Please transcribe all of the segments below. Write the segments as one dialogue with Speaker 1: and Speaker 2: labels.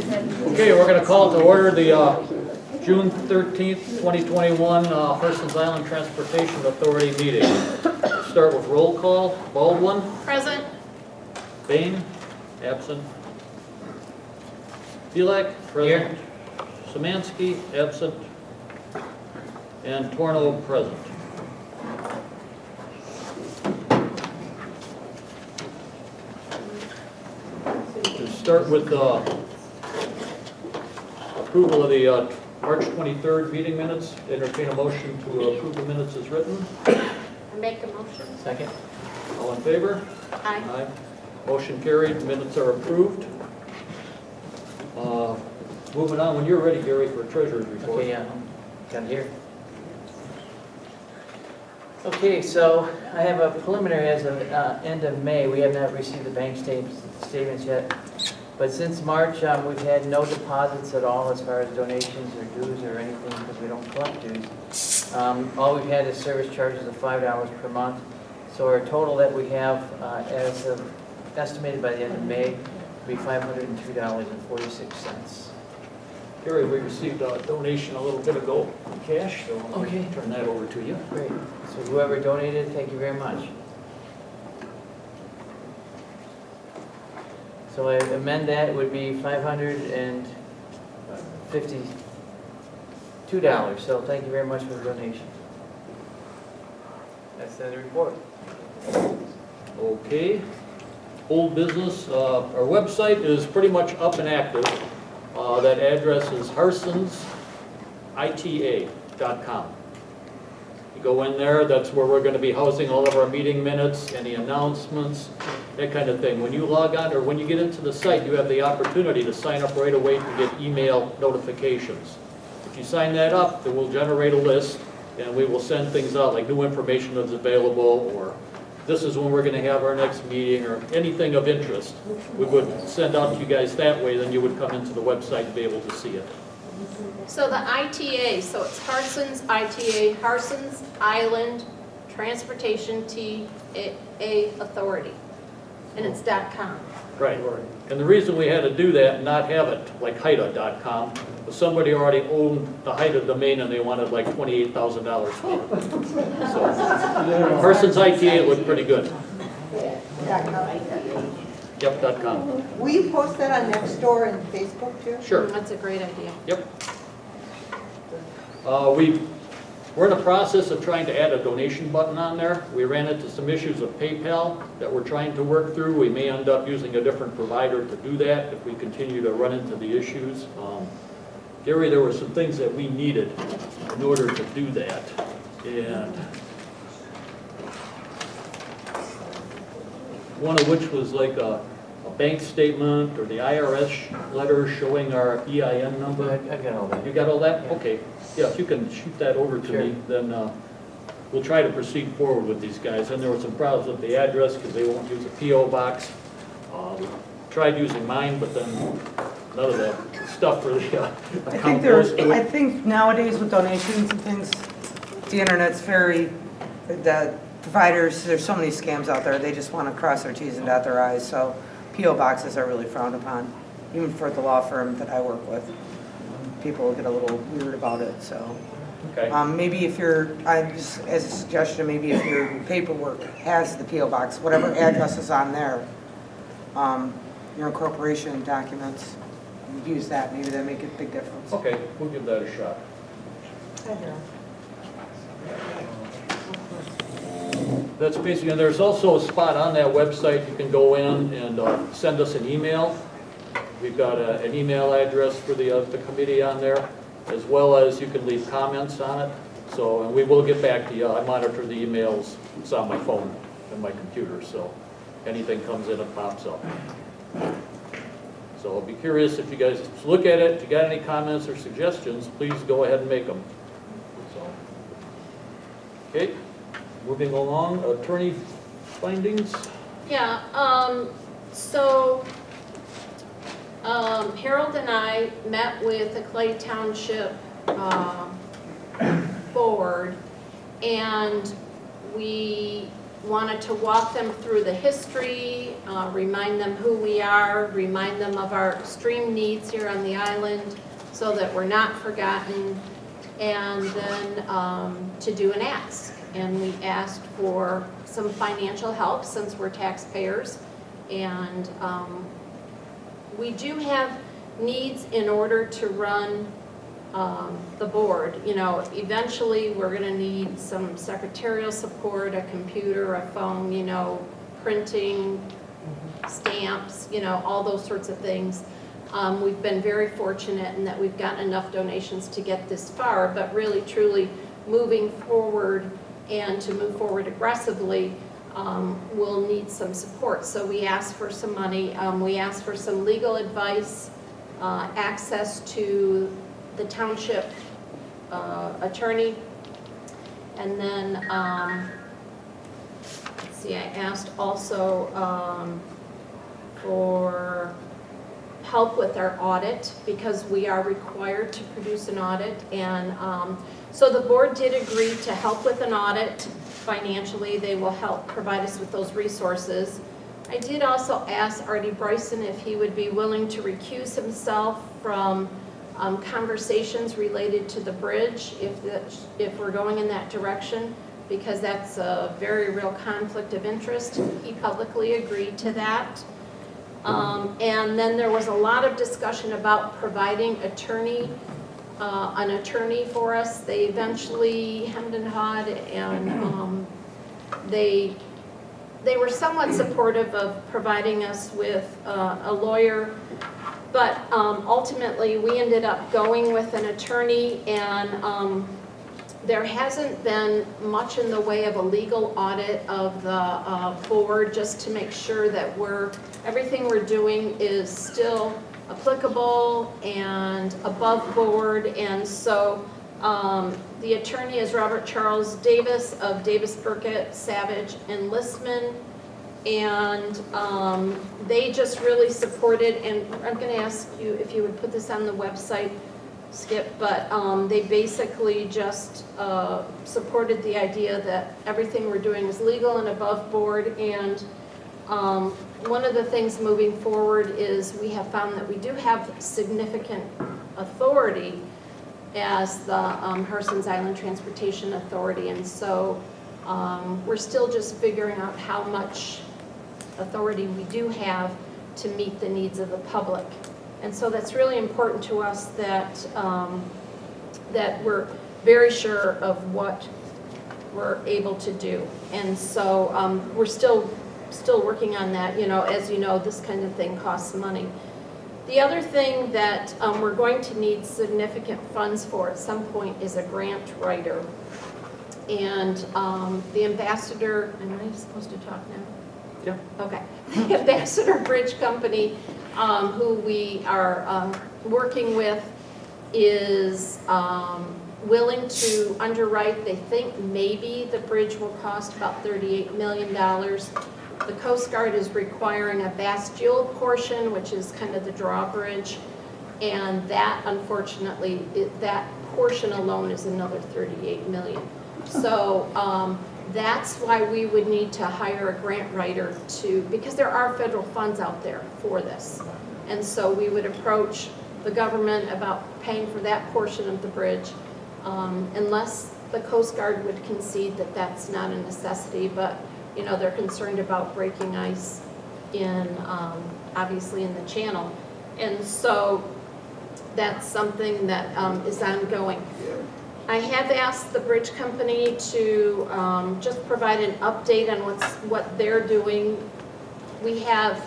Speaker 1: Okay, we're going to call to order the June 13th, 2021 Harsens Island Transportation Authority meeting. Start with roll call. Baldwin.
Speaker 2: Present.
Speaker 1: Bain. Absent. Felak. Present. Szymanski. Absent. And Torno present. To start with approval of the March 23rd meeting minutes, entertain a motion to approve the minutes as written.
Speaker 2: I make a motion.
Speaker 3: Second.
Speaker 1: All in favor?
Speaker 2: Aye.
Speaker 1: Aye. Motion carried, minutes are approved. Moving on, when you're ready, Gary, for treasurer's report.
Speaker 3: Okay, yeah, got it here. Okay, so I have a preliminary as of end of May. We have not received the bank statements yet. But since March, we've had no deposits at all as far as donations or dues or anything because we don't collect dues. All we've had is service charges of $5 per month. So our total that we have as of estimated by the end of May will be $502.46.
Speaker 1: Gary, we received a donation a little bit ago in cash, so I'll
Speaker 3: Okay.
Speaker 1: turn that over to you.
Speaker 3: Great. So whoever donated, thank you very much. So I amend that, it would be $552. So thank you very much for the donation. That's the report.
Speaker 1: Okay. Old business, our website is pretty much up and active. That address is harsensita.com. You go in there, that's where we're going to be housing all of our meeting minutes, any announcements, that kind of thing. When you log on or when you get into the site, you have the opportunity to sign up right away to get email notifications. If you sign that up, then we'll generate a list and we will send things out like new information that's available or this is when we're going to have our next meeting or anything of interest. We would send out to you guys that way, then you would come into the website and be able to see it.
Speaker 2: So the ITA, so it's Harsens ITA, Harsens Island Transportation Authority, and it's .com.
Speaker 1: Right. And the reason we had to do that and not have it like HITA.com was somebody already owned the HITA domain and they wanted like $28,000 for it. So Harsens ITA looked pretty good. Yep, .com.
Speaker 4: Will you post that on Nextdoor and Facebook too?
Speaker 1: Sure.
Speaker 2: That's a great idea.
Speaker 1: Yep. We're in the process of trying to add a donation button on there. We ran into some issues of PayPal that we're trying to work through. We may end up using a different provider to do that if we continue to run into the issues. Gary, there were some things that we needed in order to do that. And one of which was like a bank statement or the IRS letter showing our EIN number.
Speaker 3: I got all that.
Speaker 1: You got all that?
Speaker 3: Yeah.
Speaker 1: Okay. Yeah, if you can shoot that over to me, then we'll try to proceed forward with these guys. And there were some problems with the address because they won't use a P.O. box. We tried using mine, but then none of the stuff for the account goes to
Speaker 4: I
Speaker 1: it.
Speaker 4: think nowadays with donations and things, the internet's very, the providers, there's so many scams out there, they just want to cross their T's and dot their I's, so P.O. boxes are really frowned upon, even for the law firm that I work with. People get a little weird about it, so.
Speaker 1: Okay.
Speaker 4: Maybe if as a suggestion, maybe if your paperwork has the P.O. box, whatever address is on there, your incorporation documents, use that, maybe that make a big difference.
Speaker 1: Okay, we'll give that a shot. That's basically, and there's also a spot on that website you can go in and send us an email. We've got an email address for the committee on there, as well as you can leave comments on it. So, and we will get back to you. I monitor the emails. It's on my phone and my computer, so anything comes in, it pops up. So I'll be curious if you guys look at it. If you got any comments or suggestions, please go ahead and make them. So, okay, moving along, attorney findings.
Speaker 2: Yeah, so Harold and I met with the Clay Township board, and we wanted to walk them through the history, remind them who we are, remind them of our extreme needs here on the island so that we're not forgotten, and then to do an ask. And we asked for some financial help since we're taxpayers. And we do have needs in order to run the board. You know, eventually we're going to need some secretarial support, a computer, a phone, you know, printing, stamps, you know, all those sorts of things. We've been very fortunate in that we've gotten enough donations to get this far, but really truly moving forward and to move forward aggressively, we'll need some support. So we asked for some money. We asked for some legal advice, access to the township attorney, and then, let's see, I asked also for help with our audit because we are required to produce an audit, and so the board did agree to help with an audit financially. They will help provide us with those resources. I did also ask Artie Bryson if he would be willing to recuse himself from conversations related to the bridge if we're going in that direction, because that's a very real conflict of interest. He publicly agreed to that. And then there was a lot of discussion about providing an attorney for us. They eventually hemmed and hawed, and they were somewhat supportive of providing us with a lawyer, but ultimately we ended up going with an attorney, and there hasn't been much in the way of a legal audit of the board, just to make sure that everything we're doing is still applicable and above board. And so the attorney is Robert Charles Davis of Davis, Burkett, Savage, and Listman. And they just really supported, and I'm going to ask you if you would put this on the website, Skip, but they basically just supported the idea that everything we're doing is legal and above board. And one of the things moving forward is we have found that we do have significant authority as the Harsens Island Transportation Authority, and so we're still just figuring out how much authority we do have to meet the needs of the public. And so that's really important to us that that we're very sure of what we're able to do. And so we're still working on that. You know, as you know, this kind of thing costs money. The other thing that we're going to need significant funds for at some point is a grant writer. And the ambassador, am I supposed to talk now?
Speaker 1: Yeah.
Speaker 2: Okay. The Ambassador Bridge Company, who we are working with, is willing to underwrite. They think maybe the bridge will cost about $38 million. The Coast Guard is requiring a Bastille portion, which is kind of the drawbridge, and that, unfortunately, that portion alone is another $38 million. So that's why we would need to hire a grant writer because there are federal funds out there for this. And so we would approach the government about paying for that portion of the bridge, unless the Coast Guard would concede that that's not a necessity. But you know, they're concerned about breaking ice obviously in the channel. And so that's something that is ongoing. I have asked the bridge company to just provide an update on what they're doing. We have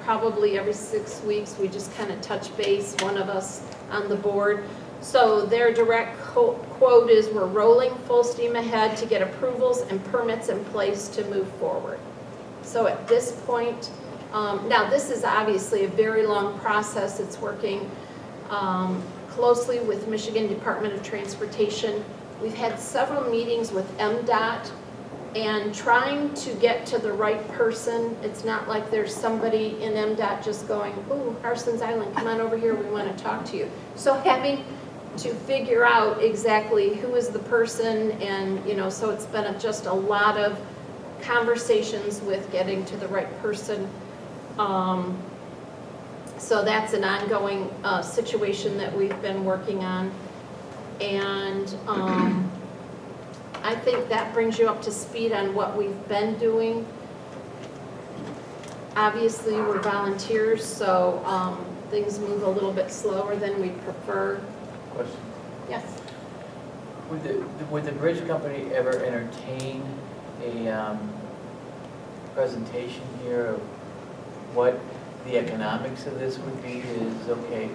Speaker 2: probably every 6 weeks, we just kind of touch base, one of us on the board. So their direct quote is, we're rolling full steam ahead to get approvals and permits in place to move forward. So at this point, now this is obviously a very long process. It's working closely with Michigan Department of Transportation. We've had several meetings with MDOT and trying to get to the right person. It's not like there's somebody in MDOT just going, ooh, Harsens Island, come on over here, we want to talk to you. So having to figure out exactly who is the person, and you know, so it's been just a lot of conversations with getting to the right person. So that's an ongoing situation that we've been working on. And I think that brings you up to speed on what we've been doing. Obviously, we're volunteers, so things move a little bit slower than we'd prefer.
Speaker 3: Question.
Speaker 2: Yes?
Speaker 3: Would the bridge company ever entertain a presentation here of what the economics of this would be? Is, okay,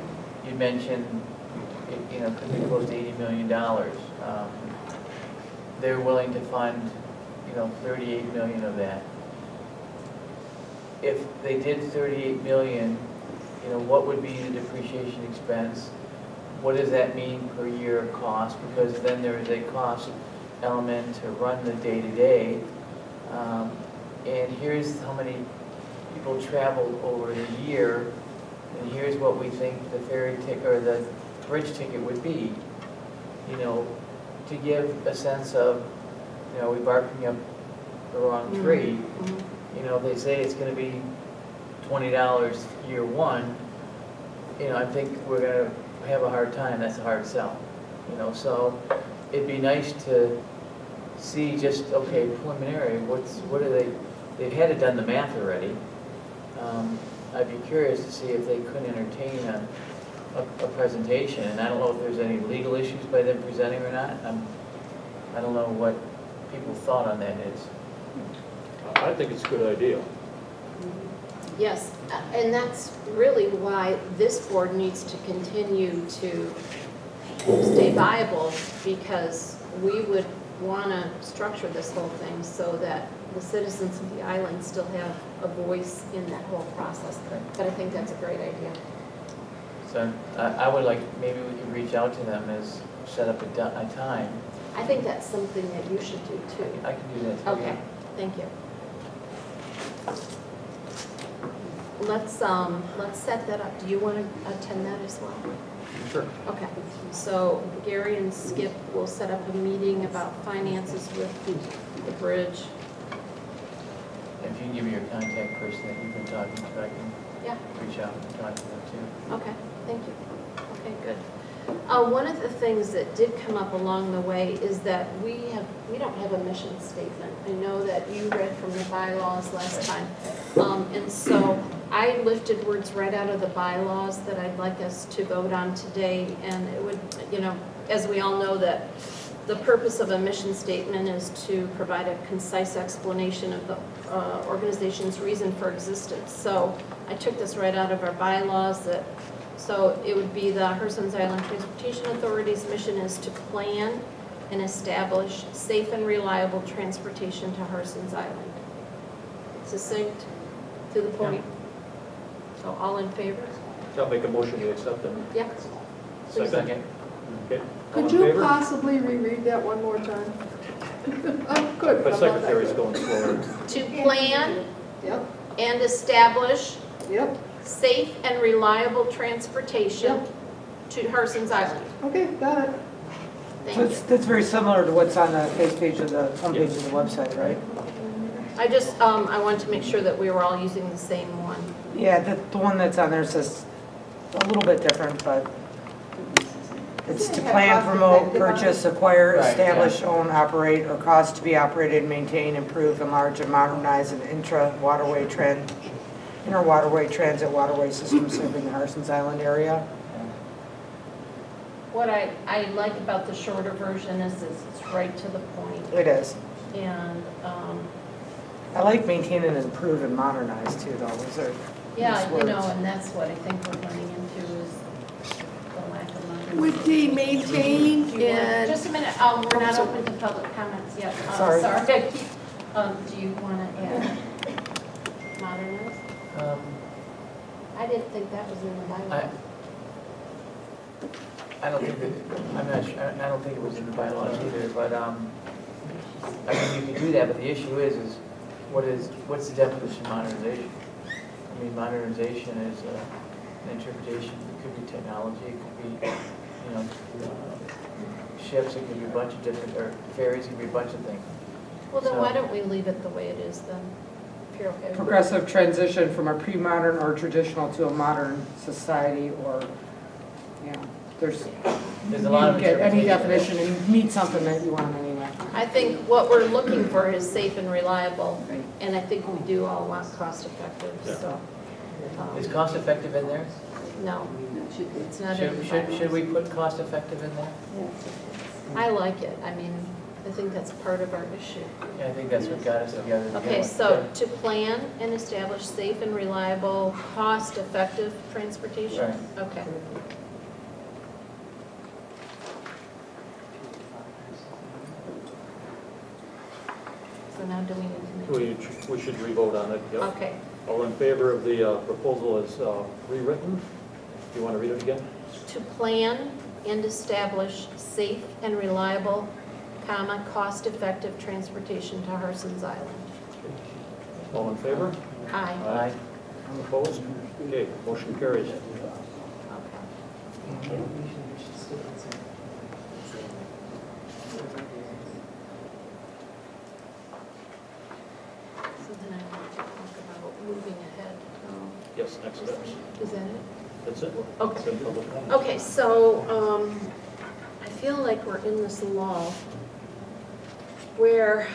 Speaker 3: you mentioned, you know, could be close to $80 million. They're willing to fund, you know, 38 million of that. If they did 38 million, you know, what would be the depreciation expense? What does that mean per year cost? Because then there is a cost element to run the day-to-day. And here's how many people travel over the year, and here's what we think the ferry ticket or the bridge ticket would be. You know, to give a sense of, you know, we're barking up the wrong tree. You know, they say it's gonna be $20 year one. You know, I think we're gonna have a hard time. That's a hard sell. You know, so it'd be nice to see just, okay, preliminary, what are they've had it done the math already. I'd be curious to see if they could entertain a presentation, and I don't know if there's any legal issues by them presenting or not. I don't know what people's thought on that is.
Speaker 1: I think it's a good idea.
Speaker 2: Yes, and that's really why this board needs to continue to stay viable, because we would want to structure this whole thing so that the citizens of the island still have a voice in that whole process. But I think that's a great idea.
Speaker 3: So I would like, maybe we could reach out to them as set up a time.
Speaker 2: I think that's something that you should do too.
Speaker 3: I can do that too.
Speaker 2: Okay, thank you. Let's set that up. Do you want to attend that as well?
Speaker 1: Sure.
Speaker 2: Okay, so Gary and Skip will set up a meeting about finances with the bridge.
Speaker 3: If you can give me your contact person that you've been talking to, I can
Speaker 2: Yeah,
Speaker 3: reach out and talk to them too.
Speaker 2: okay, thank you. Okay, good. One of the things that did come up along the way is that we don't have a mission statement. I know that you read from the bylaws last time. And so I lifted words right out of the bylaws that I'd like us to vote on today. And it would, you know, as we all know, that the purpose of a mission statement is to provide a concise explanation of the organization's reason for existence. So I took this right out of our bylaws. So it would be the Harsens Island Transportation Authority's mission is to plan and establish safe and reliable transportation to Harsens Island. Succinct, to the point. So all in favor?
Speaker 1: I'll make a motion to accept them.
Speaker 2: Yeah.
Speaker 3: Second.
Speaker 1: Okay. All
Speaker 5: Could
Speaker 1: in
Speaker 5: you
Speaker 1: favor?
Speaker 5: possibly reread that one more time? I'm good.
Speaker 1: My
Speaker 5: but I'm not that
Speaker 1: secretary's
Speaker 5: good.
Speaker 1: going slower.
Speaker 2: To plan
Speaker 5: Yep,
Speaker 2: and establish
Speaker 5: yep,
Speaker 2: safe and reliable transportation to Harsens Island.
Speaker 5: okay, got it.
Speaker 2: Thank
Speaker 4: So
Speaker 2: you.
Speaker 4: that's very similar to what's on the face page of the homepage of the website, right?
Speaker 2: I just, I wanted to make sure that we were all using the same one.
Speaker 4: Yeah, the one that's on there says a little bit different, but it's to plan, promote, purchase, acquire,
Speaker 3: Right,
Speaker 4: establish, own, operate, or cause to be operated, maintain, improve, enlarge, and modernize an inter-waterway transit waterway system serving the Harsens Island area.
Speaker 2: What I like about the shorter version is it's right to the point.
Speaker 4: It is.
Speaker 2: And,
Speaker 4: I like maintain and improve and modernize too, though. Those are
Speaker 2: yeah,
Speaker 4: nice
Speaker 2: you know,
Speaker 4: words.
Speaker 2: and that's what I think we're running into is the lack of money.
Speaker 5: With the maintain
Speaker 2: Do you want-
Speaker 5: and,
Speaker 2: Just a minute, we're not open to public comments yet.
Speaker 4: Sorry.
Speaker 2: Do you want to add modernize? I didn't think that was in the bylaws.
Speaker 3: I don't think that, I'm not sure, I don't think it was in the bylaws either, but, I mean, you can do that, but the issue is what's the definition of modernization? I mean, modernization is an interpretation, it could be technology, it could be, you know, ships, it could be a bunch of different, or ferries, it could be a bunch of things.
Speaker 2: Well, then
Speaker 3: So-
Speaker 2: why don't we leave it the way it is then, if you're okay with it?
Speaker 4: Progressive transition from a pre-modern or traditional to a modern society, or, yeah, there's,
Speaker 3: There's a lot of
Speaker 4: you get any
Speaker 3: interpretation.
Speaker 4: definition and meet something that you want anyway.
Speaker 2: I think what we're looking for is safe and reliable, and I think we do all want cost effective, so.
Speaker 3: Is cost effective in there?
Speaker 2: No, it's not in the
Speaker 3: Should we put cost effective in there?
Speaker 2: I like it, I mean, I think that's part of our issue.
Speaker 3: Yeah, I think that's what got us together. to begin
Speaker 2: Okay,
Speaker 3: with.
Speaker 2: so to plan and establish safe and reliable, cost-effective transportation?
Speaker 3: Right.
Speaker 2: Okay. So now do we need to make?
Speaker 1: We should re-vote on it, yep.
Speaker 2: Okay,
Speaker 1: All in favor of the proposal as rewritten? Do you want to read it again?
Speaker 2: to plan and establish safe and reliable, comma, cost-effective transportation to Harsens Island.
Speaker 1: All in favor?
Speaker 2: Aye.
Speaker 3: Aye.
Speaker 1: Opposed? Okay, motion carries.
Speaker 2: Okay. So then I want to talk about moving ahead.
Speaker 1: Yes, next steps.
Speaker 2: Is that it?
Speaker 1: That's it.
Speaker 2: Okay.
Speaker 1: It's in public comment.
Speaker 2: Okay, so I feel like we're in this lull where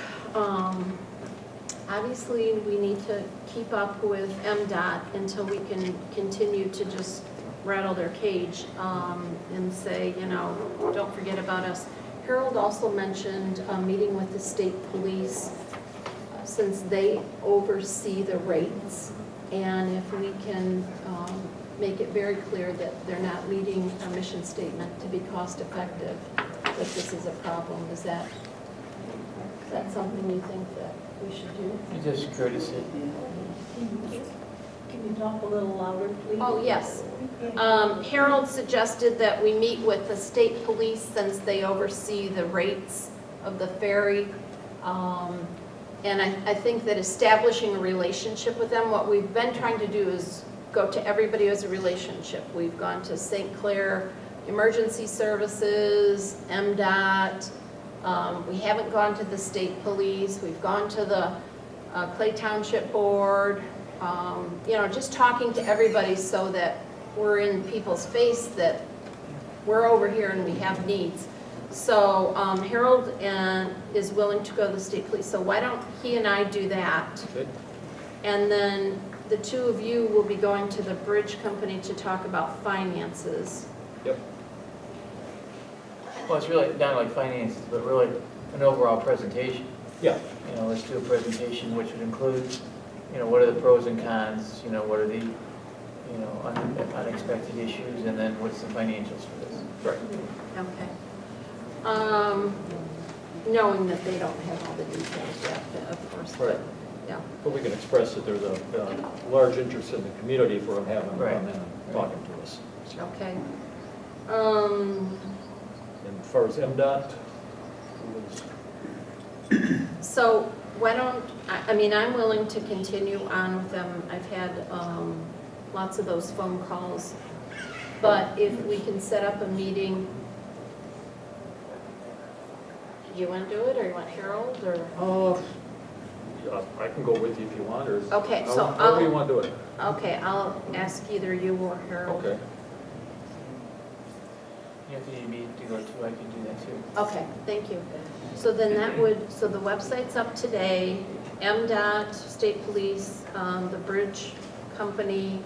Speaker 2: obviously we need to keep up with MDOT until we can continue to just rattle their cage and say, you know, don't forget about us. Harold also mentioned a meeting with the state police since they oversee the rates. And if we can make it very clear that they're not meeting our mission statement to be cost effective, that this is a problem, is that something you think that we should do?
Speaker 3: Just courtesy.
Speaker 6: Can you talk a little louder, please?
Speaker 2: Oh, yes. Harold suggested that we meet with the state police since they oversee the rates of the ferry. And I think that establishing a relationship with them, what we've been trying to do is go to everybody who has a relationship. We've gone to St. Clair Emergency Services, MDOT. We haven't gone to the state police. We've gone to the Clay Township Board. You know, just talking to everybody so that we're in people's face that we're over here and we have needs. So Harold is willing to go to the state police. So why don't he and I do that?
Speaker 1: Okay.
Speaker 2: And then the two of you will be going to the bridge company to talk about finances.
Speaker 1: Yep.
Speaker 3: Well, it's really not like finances, but really an overall presentation.
Speaker 1: Yeah.
Speaker 3: You know, let's do a presentation which would include, you know, what are the pros and cons, you know, what are the, you know, unexpected issues, and then what's the financials for this.
Speaker 1: Right.
Speaker 2: Okay. Knowing that they don't have all the details yet, of course, but,
Speaker 1: Right.
Speaker 2: yeah.
Speaker 1: But we can express that there's a large interest in the community for them having them
Speaker 3: Right.
Speaker 1: come in and talking to us.
Speaker 2: Okay.
Speaker 1: And as far as MDOT,
Speaker 2: So why don't, I mean, I'm willing to continue on with them. I've had lots of those phone calls. But if we can set up a meeting, you want to do it, or you want Harold, or?
Speaker 1: I can go with you if you want, or
Speaker 2: Okay, so
Speaker 1: however you want to do it.
Speaker 2: Okay, I'll ask either you or Harold.
Speaker 1: Okay.
Speaker 3: If you need me to go too, I can do that too.
Speaker 2: Okay, thank you. So then that would, so the website's up today, MDOT, State Police, the bridge company.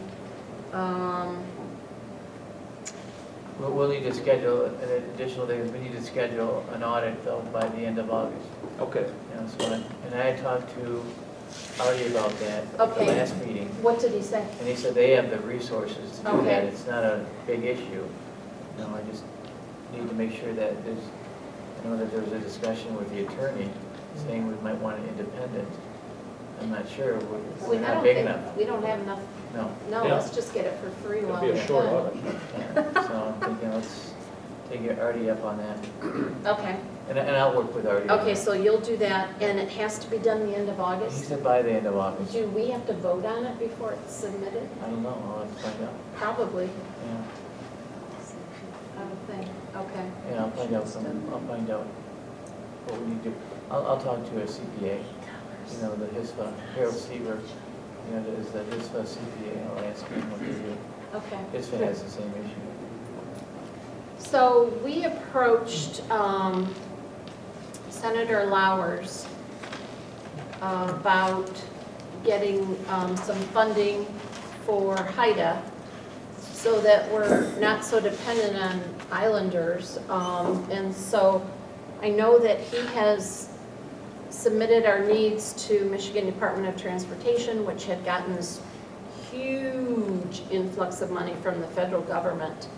Speaker 3: We'll need to schedule an additional thing, we need to schedule an audit though by the end of August.
Speaker 1: Okay.
Speaker 3: You know, so, and I talked to Artie about that at the
Speaker 2: Okay.
Speaker 3: last meeting,
Speaker 2: What did he say?
Speaker 3: and he said they have the resources to do
Speaker 2: Okay.
Speaker 3: that. It's not a big issue. You know, I just need to make sure that there's, I know that there was a discussion with the attorney saying we might want it independent. I'm not sure, we're
Speaker 2: I
Speaker 3: not
Speaker 2: don't
Speaker 3: big
Speaker 2: think,
Speaker 3: enough.
Speaker 2: we don't have enough,
Speaker 3: No.
Speaker 2: no,
Speaker 1: Yeah.
Speaker 2: let's just get it for free
Speaker 1: It'll
Speaker 2: while
Speaker 1: be
Speaker 2: we're
Speaker 1: a short
Speaker 2: ahead.
Speaker 1: audit.
Speaker 3: Yeah, so I'm thinking, let's take Artie up on that.
Speaker 2: Okay,
Speaker 3: And I'll work with Artie. on
Speaker 2: okay,
Speaker 3: that.
Speaker 2: so you'll do that, and it has to be done the end of
Speaker 3: He
Speaker 2: August?
Speaker 3: said by the end of August.
Speaker 2: Do we have to vote on it before it's submitted?
Speaker 3: I don't know, I'll have to find out.
Speaker 2: Probably,
Speaker 3: Yeah,
Speaker 2: I would think, okay.
Speaker 3: yeah, I'll find out what we need to do. I'll talk to a CPA, you know, the HISPA, Harold Seaver, you know, is the HISPA CPA, I'll ask him what they do.
Speaker 2: Okay.
Speaker 3: HISPA has the same issue.
Speaker 2: So we approached Senator Lowers about getting some funding for HITA so that we're not so dependent on islanders. And so I know that he has submitted our needs to Michigan Department of Transportation, which had gotten this huge influx of money from the federal government.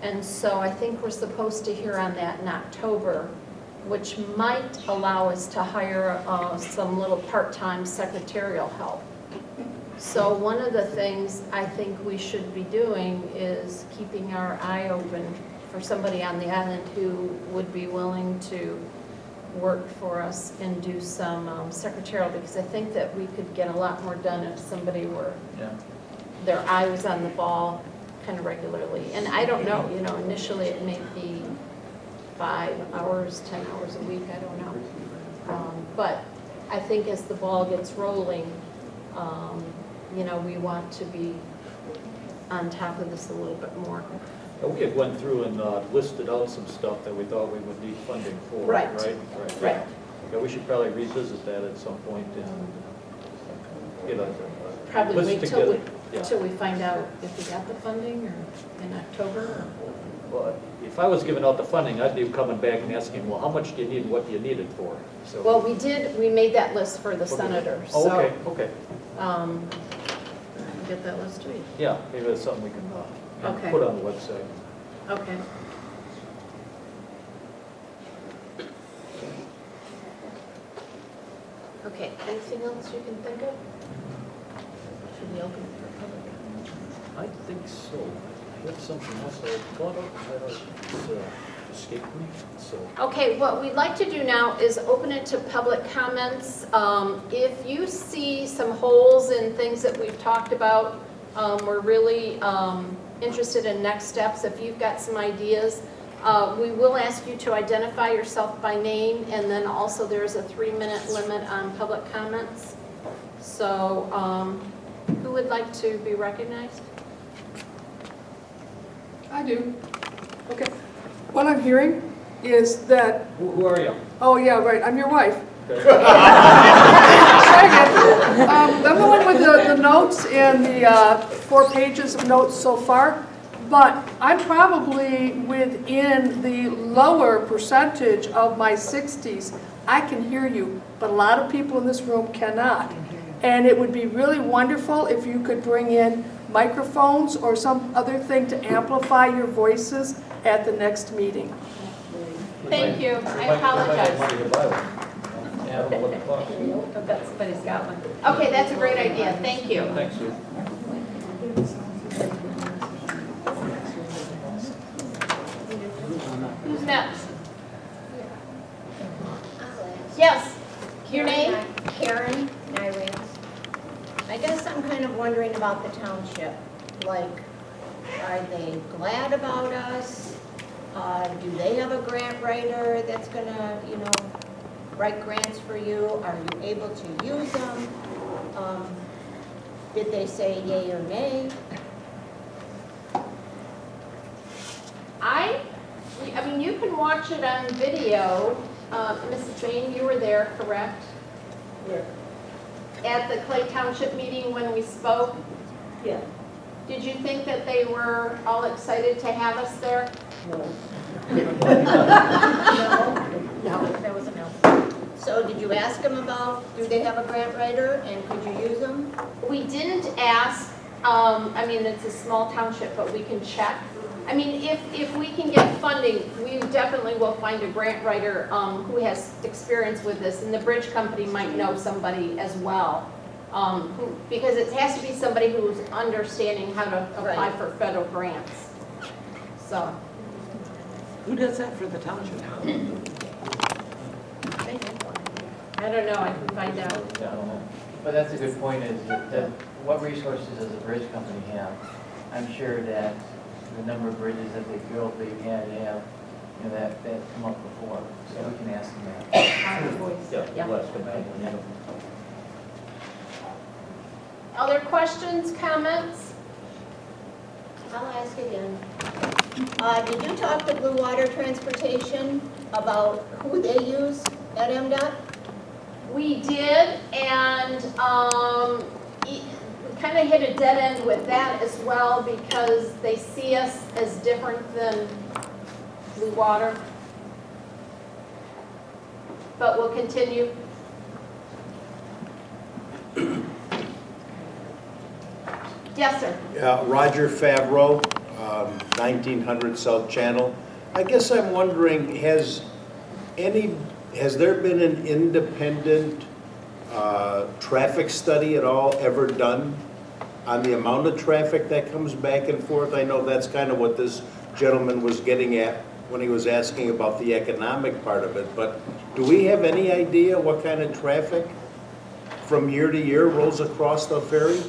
Speaker 2: And so I think we're supposed to hear on that in October, which might allow us to hire some little part-time secretarial help. So one of the things I think we should be doing is keeping our eye open for somebody on the island who would be willing to work for us and do some secretarial, because I think that we could get a lot more done if somebody were,
Speaker 3: Yeah.
Speaker 2: their eye was on the ball kind of regularly. And I don't know, you know, initially it may be 5 hours, 10 hours a week, I don't know. But I think as the ball gets rolling, you know, we want to be on top of this a little bit more.
Speaker 1: We had went through and listed out some stuff that we thought we would need funding for,
Speaker 2: Right.
Speaker 1: right? Yeah, we should probably revisit that at some point and, you know.
Speaker 2: Probably
Speaker 1: list
Speaker 2: wait
Speaker 1: together. Yeah.
Speaker 2: till we find out if we got the funding or in October.
Speaker 1: Well, if I was giving out the funding, I'd be coming back and asking, well, how much do you need and what do you need it for? So.
Speaker 2: Well, we made that list for the senators,
Speaker 1: Oh,
Speaker 2: so.
Speaker 1: okay.
Speaker 2: Get that list to you.
Speaker 1: Yeah, maybe that's something we can
Speaker 2: Okay.
Speaker 1: put on the website.
Speaker 2: Okay. Okay, anything else you can think of? Should we open it for public comment?
Speaker 1: I think so. I have something else I thought of that escaped me, so.
Speaker 2: Okay, what we'd like to do now is open it to public comments. If you see some holes in things that we've talked about, we're really interested in next steps. If you've got some ideas, we will ask you to identify yourself by name, and then also there's a 3-minute limit on public comments. So who would like to be recognized?
Speaker 5: I do. Okay. What I'm hearing is that,
Speaker 1: Who are you?
Speaker 5: oh yeah, right, I'm your wife.
Speaker 1: Okay.
Speaker 5: I'm the one with the notes and the 4 pages of notes so far, but I'm probably within the lower percentage of my 60s. I can hear you, but a lot of people in this room cannot. And it would be really wonderful if you could bring in microphones or some other thing to amplify your voices at the next meeting.
Speaker 2: Thank you. I apologize.
Speaker 1: Yeah, I don't know what the cost is.
Speaker 2: I bet somebody's got one. Okay, that's a great idea. Thank you.
Speaker 1: Thanks, Sue.
Speaker 2: Who's next? Yes. Your name?
Speaker 7: Karen Nyrians. I guess I'm kind of wondering about the township. Like, are they glad about us? Do they have a grant writer that's gonna, you know, write grants for you? Are you able to use them? Did they say yay or nay?
Speaker 2: I mean, you can watch it on video. Mrs. Bain, you were there, correct?
Speaker 6: Yeah.
Speaker 2: At the Clay Township meeting when we spoke?
Speaker 6: Yeah.
Speaker 2: Did you think that they were all excited to have us there?
Speaker 6: No.
Speaker 2: No.
Speaker 7: That was a no. So did you ask them about, do they have a grant writer and could you use them?
Speaker 2: We didn't ask, I mean, it's a small township, but we can check. I mean, if we can get funding, we definitely will find a grant writer who has experience with this, and the bridge company might know somebody as well. Because it has to be somebody who's understanding how to apply for federal grants. So.
Speaker 4: Who does that for the township?
Speaker 2: I don't know, I can find out.
Speaker 3: Yeah, but that's a good point, is that what resources does the bridge company have? I'm sure that the number of bridges that they built, they had to have you know, that come up before, so we can ask them that.
Speaker 1: Yeah, we'll ask them that when you know.
Speaker 2: Other questions, comments?
Speaker 7: I'll ask again. Did you talk to Blue Water Transportation about who they use at MDOT?
Speaker 2: We did, and we kind of hit a dead end with that as well because they see us as different than Blue Water. But we'll continue. Yes, sir.
Speaker 8: Roger Favreau, 1900 South Channel. I guess I'm wondering, has there been an independent traffic study at all ever done on the amount of traffic that comes back and forth? I know that's kind of what this gentleman was getting at when he was asking about the economic part of it, but do we have any idea what kind of traffic from year to year rolls across the ferry?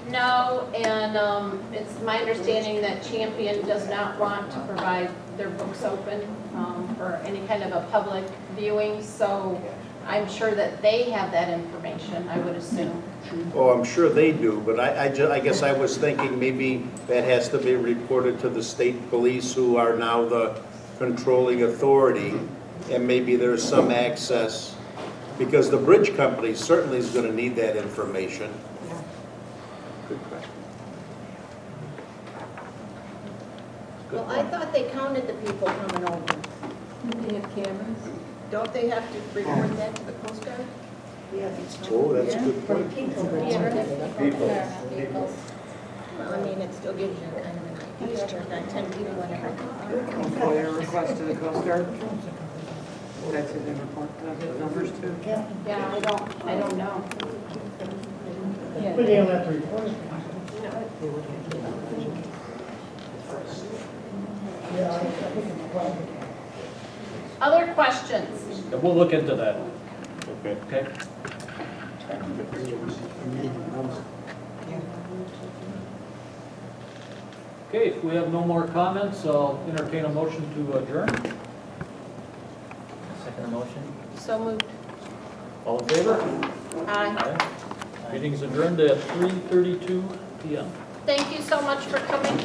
Speaker 2: No, and it's my understanding that Champion does not want to provide their books open for any kind of a public viewing, so I'm sure that they have that information, I would assume.
Speaker 8: Oh, I'm sure they do, but I guess I was thinking maybe that has to be reported to the state police, who are now the controlling authority, and maybe there's some access, because the bridge company certainly is going to need that information. Good question.
Speaker 7: Well, I thought they counted the people coming over.
Speaker 6: They have cameras?
Speaker 7: Don't they have to report that to the Coast Guard?
Speaker 8: Oh, that's a good point.
Speaker 7: Well, I mean, it still gives you kind of an idea, not 10 people, whatever.
Speaker 4: FOIA request to the Coast Guard. That's who they report the numbers to.
Speaker 2: Yeah, I don't know.
Speaker 6: Yeah.
Speaker 9: But they don't have to report it. Yeah, I think it's a problem.
Speaker 2: Other questions?
Speaker 1: And we'll look into that,
Speaker 8: Okay.
Speaker 1: okay? Okay, if we have no more comments, I'll entertain a motion to adjourn.
Speaker 3: Second motion?
Speaker 2: So moved.
Speaker 1: All in favor?
Speaker 2: Aye.
Speaker 1: Aye. Meeting's adjourned at 3:32 PM.
Speaker 2: Thank you so much for coming.